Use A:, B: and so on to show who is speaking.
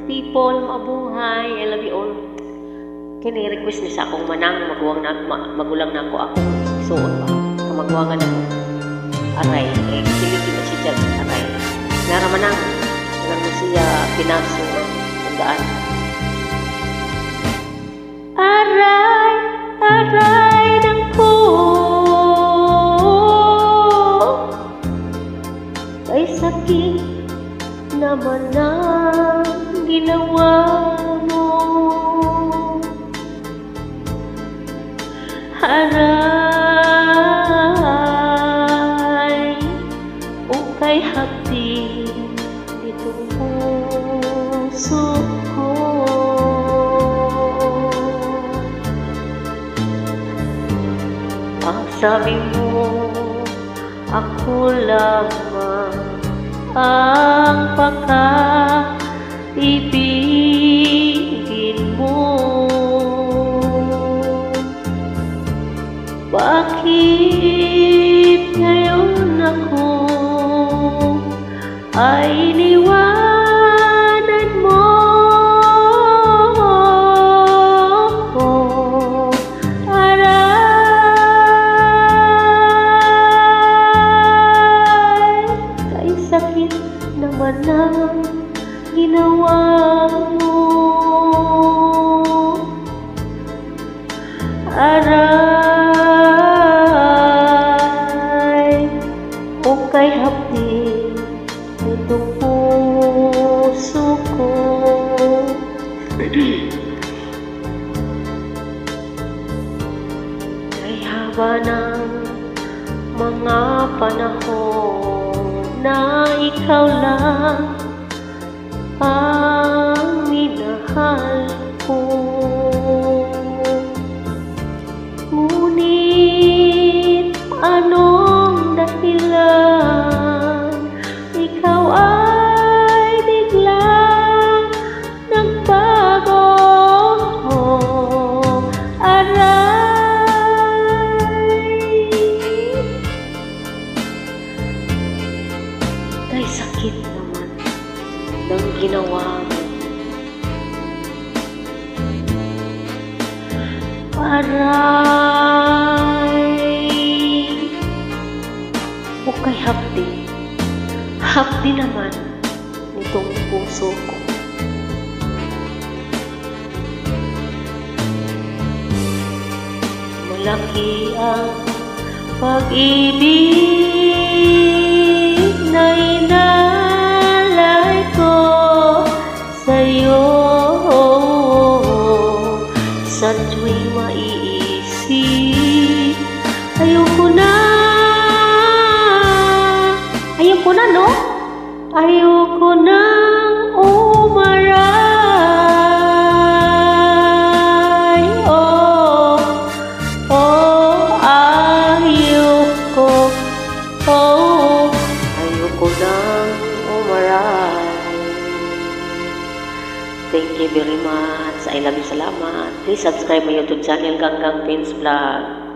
A: people, mabuhay. I love you all. Kini request ni sa akong manang magulang na ako suot pa. Kamagwangan ako. Aray, silipin na siya dyan. Aray. Naramanang. Nang siya pinaso. Tandaan. Aray, aray ng po. Ay sakit naman ang ginawa mo. Aray, ukay hapdi itong puso ko. Sabi mo, ako lamang ang pagkaibigin mo. Bakit ngayon ako ay iniwanan mo? Sakit naman ang ginawa mo. Aray, ukay hapdi itong puso ko. Ay haba ng mga panahon na ikaw lang ang minahal ko. Ngunit anong dahilan ikaw ay biglang nagbago? Ay sakit naman ng ginawa mo. Aray, ukay hapdi naman nitong puso ko. Malaki ang pag-ibig na inalay ko sa'yo. Sa tuwing maiisip, ayoko na no? Ayoko nang umaray. Ayoko nang umaray. Thank you very much. I love you. Salamat. Please subscribe my YouTube channel, Ganggang Pins Vlog.